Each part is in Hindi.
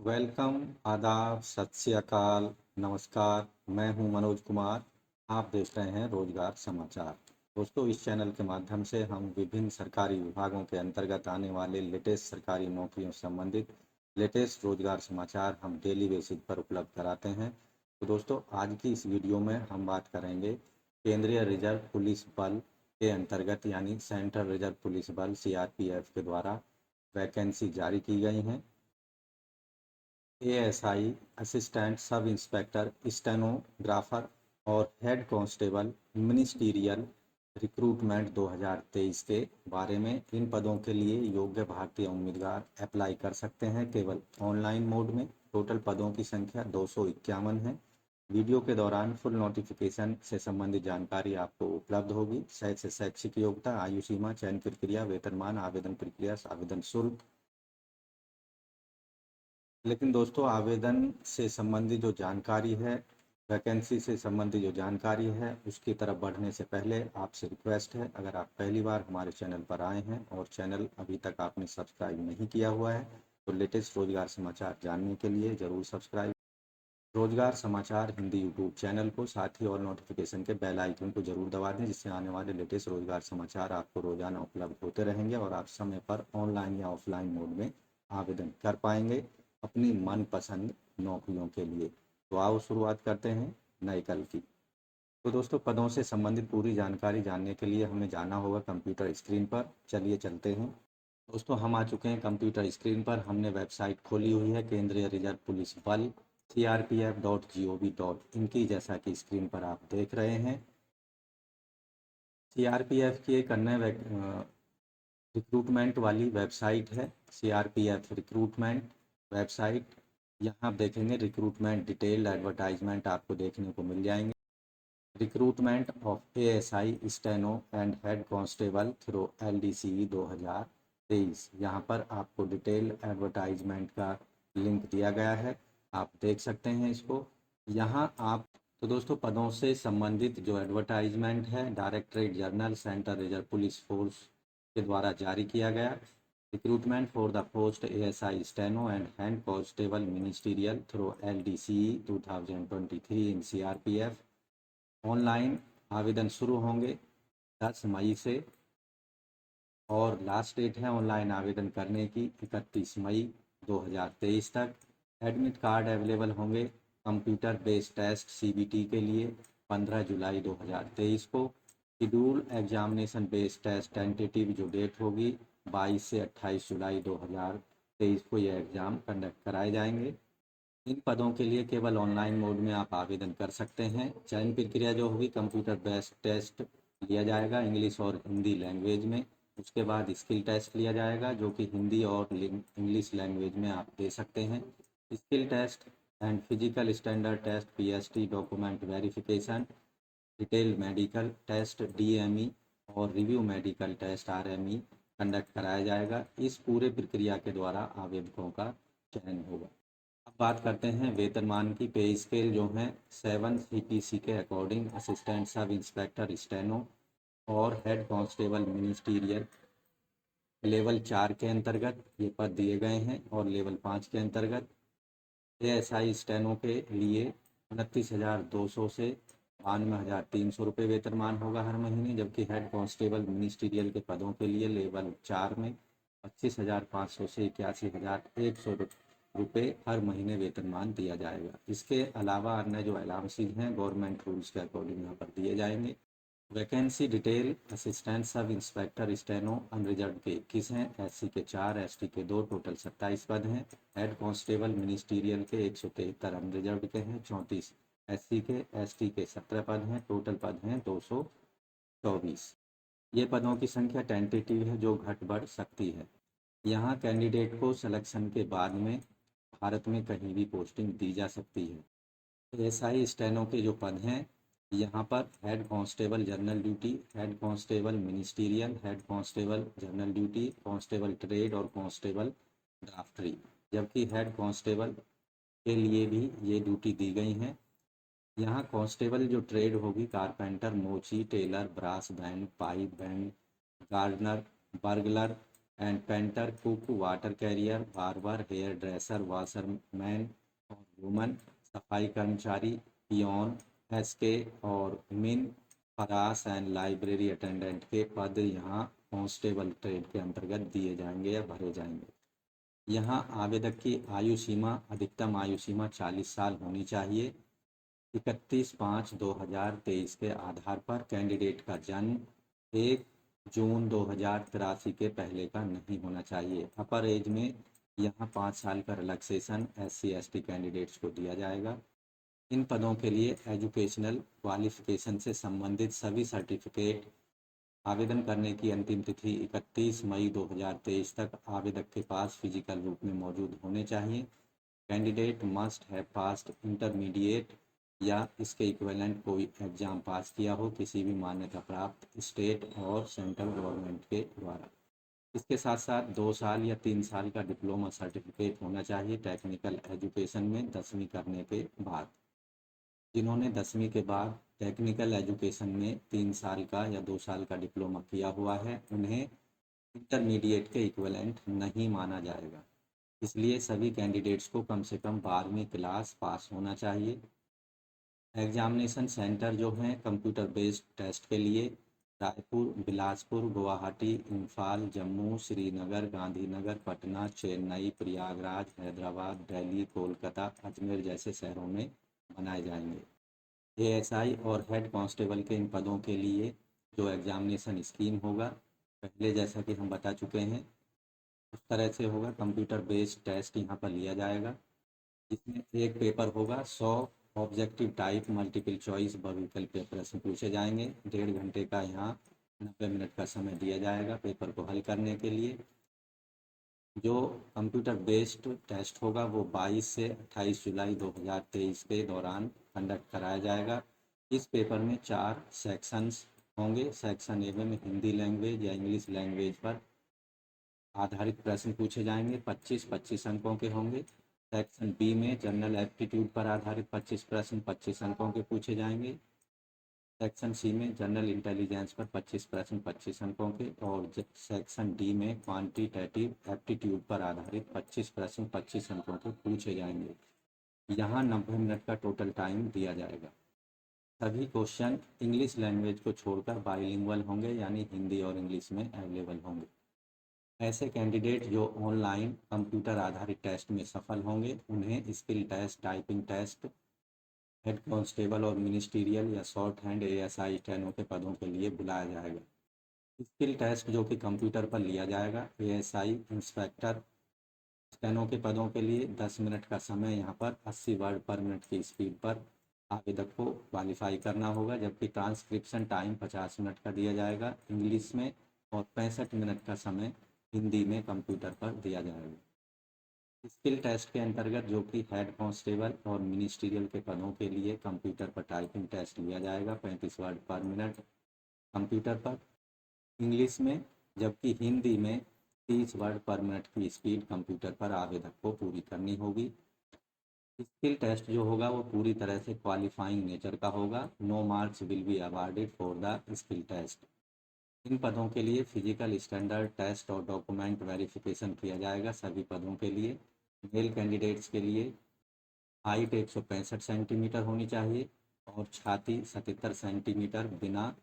वेलकम, आदाब, सत श्री अकाल, नमस्कार। मैं हूं मनोज कुमार। आप देख रहे हैं रोजगार समाचार। दोस्तों, इस चैनल के माध्यम से हम विभिन्न सरकारी विभागों के अंतर्गत आने वाले लेटेस्ट सरकारी नौकरियों से संबंधित लेटेस्ट रोजगार समाचार हम डेली बेसिस पर उपलब्ध कराते हैं। तो दोस्तों, आज की इस वीडियो में हम बात करेंगे केंद्रीय रिजर्व पुलिस बल के अंतर्गत यानी सेंट्रल रिजर्व पुलिस बल सीआरपीएफ के द्वारा वैकेंसी जारी की गई हैं। ASI, assistant sub inspector, stenographer और हेड कांस्टेबल मिनिस्टीरियल रिक्रूटमेंट 2023 के बारे में। इन पदों के लिए योग्य भारतीय उम्मीदवार अप्लाई कर सकते हैं केवल ऑनलाइन मोड में। टोटल पदों की संख्या 251 है। वीडियो के दौरान फुल नोटिफिकेशन से संबंधित जानकारी आपको उपलब्ध होगी। शैक्षिक योग्यता, आयु सीमा, चयन प्रक्रिया, वेतनमान, आवेदन प्रक्रिया, आवेदन शुल्क। लेकिन दोस्तों, आवेदन से संबंधित जो जानकारी है, वैकेंसी से संबंधित जो जानकारी है, उसकी तरफ बढ़ने से पहले आपसे रिक्वेस्ट है, अगर आप पहली बार हमारे चैनल पर आए हैं और चैनल अभी तक आपने सब्सक्राइब नहीं किया हुआ है तो लेटेस्ट रोजगार समाचार जानने के लिए ज़रूर सब्सक्राइब रोजगार समाचार हिंदी यूट्यूब चैनल को, साथ ही और नोटिफिकेशन के बेल आइकन को जरूर दबा दें, जिससे आने वाले लेटेस्ट रोजगार समाचार आपको रोजाना उपलब्ध होते रहेंगे और आप समय पर ऑनलाइन या ऑफलाइन मोड में आवेदन कर पाएंगे अपनी मनपसंद नौकरियों के लिए। तो आओ शुरुआत करते हैं नए कल की। तो दोस्तों, पदों से संबंधित पूरी जानकारी जानने के लिए हमें जाना होगा कंप्यूटर स्क्रीन पर। चलिए चलते हैं। दोस्तों, हम आ चुके हैं कंप्यूटर स्क्रीन पर। हमने वेबसाइट खोली हुई है केंद्रीय रिजर्व पुलिस बल crpf.gov.in की, जैसा कि स्क्रीन पर आप देख रहे हैं। सीआरपीएफ की एक अन्य रिक्रूटमेंट वाली वेबसाइट है, सीआरपीएफ रिक्रूटमेंट वेबसाइट। यहाँ आप देखेंगे रिक्रूटमेंट डिटेल एडवर्टाइजमेंट आपको देखने को मिल जाएंगे। Recruitment of ASI, steno and head constable through LDC 2023। यहाँ पर आपको डिटेल एडवर्टाइजमेंट का लिंक दिया गया है, आप देख सकते हैं इसको। यहाँ आप तो दोस्तों, पदों से संबंधित जो एडवर्टाइजमेंट है directorate general central reserve police force के द्वारा जारी किया गया। Recruitment for the post ASI steno and hand constable ministerial through LDC 2023 in CRPF. Online आवेदन शुरू होंगे 10 मई से और लास्ट डेट है ऑनलाइन आवेदन करने की 31 मई 2023 तक। एडमिट कार्ड अवेलेबल होंगे कंप्यूटर बेस्ड टेस्ट सीबीटी के लिए 15 जुलाई 2023 को। Schedule examination based test tentative जो डेट होगी 22 से 28 जुलाई 2023 को यह एग्ज़ाम कंडक्ट कराए जाएंगे। इन पदों के लिए केवल ऑनलाइन मोड में आप आवेदन कर सकते हैं। चयन प्रक्रिया जो होगी कंप्यूटर बेस्ड टेस्ट लिया जाएगा इंग्लिश और हिंदी लैंग्वेज में। उसके बाद स्किल टेस्ट लिया जाएगा जो कि हिंदी और इंग्लिश लैंग्वेज में आप दे सकते हैं। Skill test and physical standard test PST, document verification, detail medical test DME और review medical test RME conduct कराया जाएगा। इस पूरे प्रक्रिया के द्वारा आवेदकों का चयन होगा। अब बात करते हैं वेतनमान की। पे स्केल जो है 7 सीपीसी के according assistant sub inspector steno और हेड कांस्टेबल मिनिस्टीरियल लेवल 4 के अंतर्गत ये पद दिए गए हैं और लेवल 5 के अंतर्गत एएसआई स्टेनो के लिए 29,200 से 92,300 रुपये वेतनमान होगा हर महीने, जबकि हेड कांस्टेबल मिनिस्टीरियल के पदों के लिए लेवल 4 में 25,500 से 81,100 रुपये हर महीने वेतनमान दिया जाएगा। इसके अलावा अन्य जो अलाउंसेज हैं गवर्नमेंट रूल्स के अकॉर्डिंग यहाँ पर दिए जाएंगे। Vacancy detail assistant sub inspector steno unreserved के 21 हैं, एससी के 4, एसटी के 2, टोटल 27 पद हैं। हेड कांस्टेबल मिनिस्टीरियल के 173 अनरिजर्व के हैं, 34 एससी के, एसटी के 17 पद हैं, टोटल पद हैं 224। ये पदों की संख्या टेंटेटिव है जो घट बढ़ सकती है। यहाँ कैंडिडेट को सिलेक्शन के बाद में भारत में कहीं भी पोस्टिंग दी जा सकती है। एएसआई स्टेनो के जो पद हैं यहाँ पर head constable general duty, head constable ministerial, head constable general duty, constable trade और कांस्टेबल ड्राफ्टरी, जबकि हेड कांस्टेबल के लिए भी ये ड्यूटी दी गई हैं। यहाँ कांस्टेबल जो ट्रेड होगी कारपेंटर, मोची, tailor, brass band, pipe band, gardener, bugler, and painter, cook, water carrier, barber, hair dresser, washerman और वुमन, सफाई कर्मचारी, पियोन, एसके और मिन, फराश एंड लाइब्रेरी अटेंडेंट के पद यहाँ कांस्टेबल ट्रेड के अंतर्गत दिए जाएंगे या भरे जाएंगे। यहाँ आवेदक की आयु सीमा, अधिकतम आयु सीमा 40 साल होनी चाहिए। 31/5/2023 के आधार पर कैंडिडेट का जन्म 1 जून 2083 के पहले का नहीं होना चाहिए। अपर एज में यहाँ 5 साल का रिलैक्सेशन SC/ST कैंडिडेट्स को दिया जाएगा। इन पदों के लिए एजुकेशनल क्वालिफिकेशन से संबंधित सभी सर्टिफिकेट आवेदन करने की अंतिम तिथि 31 मई 2023 तक आवेदक के पास फिजिकल रूप में मौजूद होने चाहिए। Candidate must have passed intermediate या इसके इक्विवेलेंट कोई एग्जाम पास किया हो किसी भी मान्यता प्राप्त स्टेट और सेंट्रल गवर्नमेंट के द्वारा। इसके साथ साथ 2 साल या 3 साल का डिप्लोमा सर्टिफिकेट होना चाहिए टेक्निकल एजुकेशन में 10वीं करने के बाद। जिन्होंने 10वीं के बाद टेक्निकल एजुकेशन में 3 साल का या 2 साल का डिप्लोमा किया हुआ है उन्हें इंटरमीडिएट के इक्विवेलेंट नहीं माना जाएगा। इसलिए सभी कैंडिडेट्स को कम से कम 12वीं क्लास पास होना चाहिए। एग्जामिनेशन सेंटर जो हैं कंप्यूटर बेस्ड टेस्ट के लिए रायपुर, बिलासपुर, गुवाहाटी, इम्फाल, जम्मू, श्रीनगर, गांधीनगर, पटना, चेन्नई, प्रयागराज, हैदराबाद, दिल्ली, कोलकाता, अजमेर जैसे शहरों में बनाए जाएंगे। ASI और हेड कांस्टेबल के इन पदों के लिए जो एग्जामिनेशन स्कीम होगा पहले जैसा कि हम बता चुके हैं उस तरह से होगा। कंप्यूटर बेस्ड टेस्ट यहाँ पर लिया जाएगा जिसमें एक पेपर होगा, 100 ऑब्जेक्टिव टाइप मल्टीपल चॉइस बहुविकल्पीय प्रश्न पूछे जाएंगे। 1.5 घंटे का यहाँ 90 मिनट का समय दिया जाएगा पेपर को हल करने के लिए। जो कंप्यूटर बेस्ड टेस्ट होगा वो 22 से 28 जुलाई 2023 के दौरान कंडक्ट कराया जाएगा। इस पेपर में 4 सेक्शंस होंगे। सेक्शन ए में हिंदी लैंग्वेज या इंग्लिश लैंग्वेज पर आधारित प्रश्न पूछे जाएंगे, 25-25 अंकों के होंगे। सेक्शन बी में जनरल एप्टीट्यूड पर आधारित 25 प्रश्न 25 अंकों के पूछे जाएंगे। सेक्शन सी में जनरल इंटेलिजेंस पर 25 प्रश्न 25 अंकों के और सेक्शन डी में क्वांटिटेटिव एप्टीट्यूड पर आधारित 25 प्रश्न 25 अंकों के पूछे जाएंगे। यहाँ 90 मिनट का टोटल टाइम दिया जाएगा। सभी क्वेश्चन इंग्लिश लैंग्वेज को छोड़कर बाइलिंगुअल होंगे यानी हिंदी और इंग्लिश में अवेलेबल होंगे। ऐसे कैंडिडेट जो ऑनलाइन कंप्यूटर आधारित टेस्ट में सफल होंगे उन्हें skill test, typing test, head constable और मिनिस्टीरियल या शॉर्ट हैंड ASI स्टेनो के पदों के लिए बुलाया जाएगा। स्किल टेस्ट जो कि कंप्यूटर पर लिया जाएगा। ASI इंस्पेक्टर स्टेनो के पदों के लिए 10 मिनट का समय यहाँ पर 80 वर्ड पर मिनट की स्पीड पर आवेदक को क्वालिफाई करना होगा, जबकि ट्रांसक्रिप्शन टाइम 50 मिनट का दिया जाएगा इंग्लिश में और 65 मिनट का समय हिंदी में कंप्यूटर पर दिया जाएगा। स्किल टेस्ट के अंतर्गत जो कि हेड कांस्टेबल और मिनिस्ट्रियल के पदों के लिए कंप्यूटर पर टाइपिंग टेस्ट लिया जाएगा 35 वर्ड पर मिनट कंप्यूटर पर इंग्लिश में, जबकि हिंदी में 30 वर्ड पर मिनट की स्पीड कंप्यूटर पर आवेदक को पूरी करनी होगी। स्किल टेस्ट जो होगा वो पूरी तरह से क्वालिफाइंग नेचर का होगा। No marks will be awarded for the skill test. इन पदों के लिए फिजिकल स्टैंडर्ड टेस्ट और डॉक्यूमेंट वेरिफिकेशन किया जाएगा सभी पदों के लिए। मेल कैंडिडेट्स के लिए हाइट 165 सेंटीमीटर होनी चाहिए और छाती 77 सेंटीमीटर बिना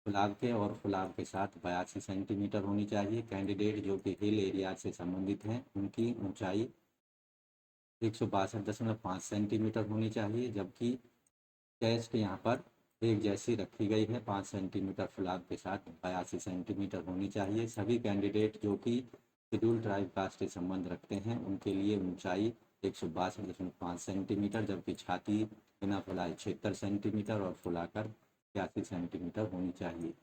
फुलाव के और फुलाव के साथ 82 सेंटीमीटर होनी चाहिए। कैंडिडेट जो कि हिल एरिया से संबंधित हैं उनकी ऊंचाई 162.5 सेंटीमीटर होनी चाहिए, जबकि चेस्ट यहाँ पर एक जैसी रखी गई है 5 सेंटीमीटर फुलाव के साथ 82 सेंटीमीटर होनी चाहिए। सभी कैंडिडेट जो कि शेड्यूल ट्राइब कास्ट से संबंध रखते हैं उनके लिए ऊंचाई 162.5 सेंटीमीटर, जबकि छाती बिना फुलाए 76 सेंटीमीटर और फुलाकर 81 सेंटीमीटर होनी चाहिए।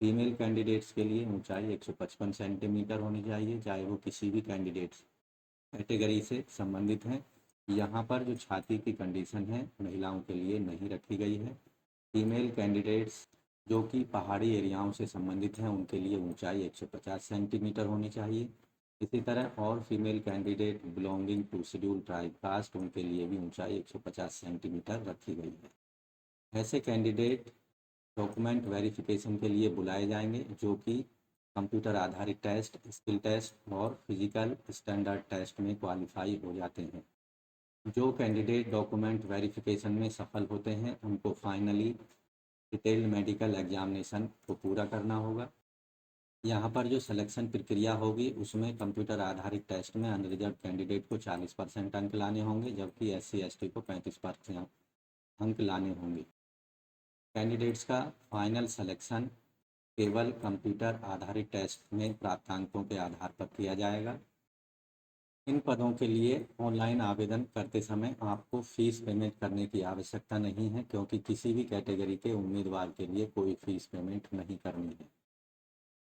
फीमेल कैंडिडेट्स के लिए ऊंचाई 155 सेंटीमीटर होनी चाहिए, चाहे वो किसी भी कैंडिडेट्स कैटेगरी से संबंधित हैं। यहाँ पर जो छाती की कंडीशन है महिलाओं के लिए नहीं रखी गई है। फीमेल कैंडिडेट्स जो कि पहाड़ी एरियाओं से संबंधित हैं उनके लिए ऊंचाई 150 सेंटीमीटर होनी चाहिए। इसी तरह और female candidate belonging to schedule tribe caste उनके लिए भी ऊंचाई 150 सेंटीमीटर रखी गई है। ऐसे कैंडिडेट डॉक्यूमेंट वेरिफिकेशन के लिए बुलाए जाएंगे जो कि कंप्यूटर आधारित टेस्ट, स्किल टेस्ट और फिजिकल स्टैंडर्ड टेस्ट में क्वालिफाई हो जाते हैं। जो कैंडिडेट डॉक्यूमेंट वेरिफिकेशन में सफल होते हैं उनको फाइनली डिटेल्ड मेडिकल एग्जामिनेशन को पूरा करना होगा। यहाँ पर जो सिलेक्शन प्रक्रिया होगी उसमें कंप्यूटर आधारित टेस्ट में अनरिजर्व कैंडिडेट को 40% अंक लाने होंगे, जबकि SC/ST को 35% अंक लाने होंगे। कैंडिडेट्स का फाइनल सिलेक्शन केवल कंप्यूटर आधारित टेस्ट में प्राप्त अंकों के आधार पर किया जाएगा। इन पदों के लिए ऑनलाइन आवेदन करते समय आपको फ़ीस पेमेंट करने की आवश्यकता नहीं है, क्योंकि किसी भी कैटेगरी के उम्मीदवार के लिए कोई फ़ीस पेमेंट नहीं करनी है।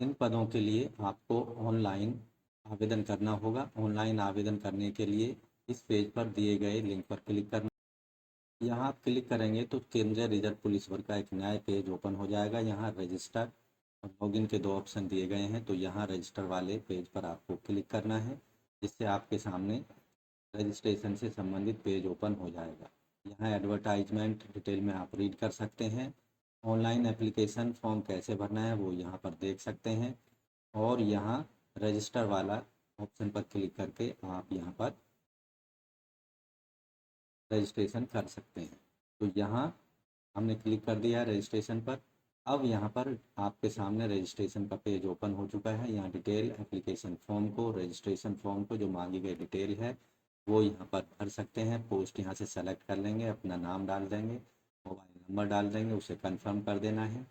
इन पदों के लिए आपको ऑनलाइन आवेदन करना होगा। ऑनलाइन आवेदन करने के लिए इस पेज पर दिए गए लिंक पर क्लिक करना। यहाँ आप क्लिक करेंगे तो केंद्रीय रिजर्व पुलिस बल का एक नया पेज ओपन हो जाएगा। यहाँ रजिस्टर और लॉगिन के 2 ऑप्शन दिए गए हैं, तो यहाँ रजिस्टर वाले पेज पर आपको क्लिक करना है, जिससे आपके सामने रजिस्ट्रेशन से संबंधित पेज ओपन हो जाएगा। यहाँ एडवर्टाइजमेंट डिटेल में आप रीड कर सकते हैं। ऑनलाइन एप्लीकेशन फॉर्म कैसे भरना है वो यहाँ पर देख सकते हैं, और यहाँ रजिस्टर वाला ऑप्शन पर क्लिक करके आप यहाँ पर रजिस्ट्रेशन कर सकते हैं। तो यहाँ हमने क्लिक कर दिया है रजिस्ट्रेशन पर। अब यहाँ पर आपके सामने रजिस्ट्रेशन का पेज ओपन हो चुका है। यहाँ डिटेल एप्लीकेशन फॉर्म को, रजिस्ट्रेशन फॉर्म को जो मांगी गई डिटेल है वो यहाँ पर भर सकते हैं। पोस्ट यहाँ से सेलेक्ट कर लेंगे, अपना नाम डाल देंगे, मोबाइल नंबर डाल देंगे, उसे कंफर्म कर देना है,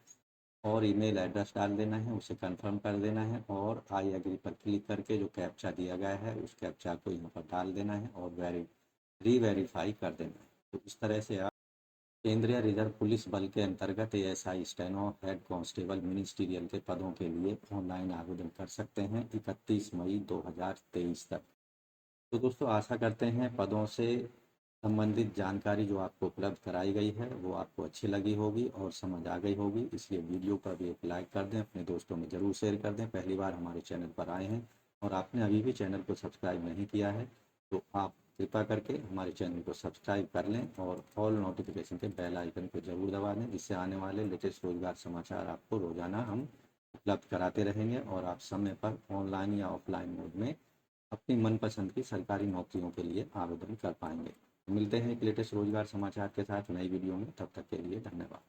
और ईमेल एड्रेस डाल देना है, उसे कंफर्म कर देना है, और आई एग्री पर क्लिक करके जो कैप्चा दिया गया है उस कैप्चा को यहाँ पर डाल देना है और रीवेरीफाई कर देना है। तो इस तरह से आप केंद्रीय रिजर्व पुलिस बल के अंतर्गत ASI steno head constable ministerial के पदों के लिए ऑनलाइन आवेदन कर सकते हैं 31 मई 2023 तक। तो दोस्तों आशा करते हैं पदों से संबंधित जानकारी जो आपको उपलब्ध कराई गई है वो आपको अच्छी लगी होगी और समझ आ गई होगी। इसलिए वीडियो पर भी एक लाइक कर दें, अपने दोस्तों में ज़रूर शेयर कर दें। पहली बार हमारे चैनल पर आए हैं और आपने अभी भी चैनल को सब्सक्राइब नहीं किया है तो आप कृपा करके हमारे चैनल को सब्सक्राइब कर लें और ऑल नोटिफिकेशन के बेल आइकन को ज़रूर दबा दें, जिससे आने वाले लेटेस्ट रोजगार समाचार आपको रोज़ाना हम उपलब्ध कराते रहेंगे और आप समय पर ऑनलाइन या ऑफलाइन मोड में अपनी मनपसंद की सरकारी नौकरियों के लिए आवेदन कर पाएंगे। मिलते हैं एक लेटेस्ट रोजगार समाचार के साथ नई वीडियो में, तब तक के लिए धन्यवाद।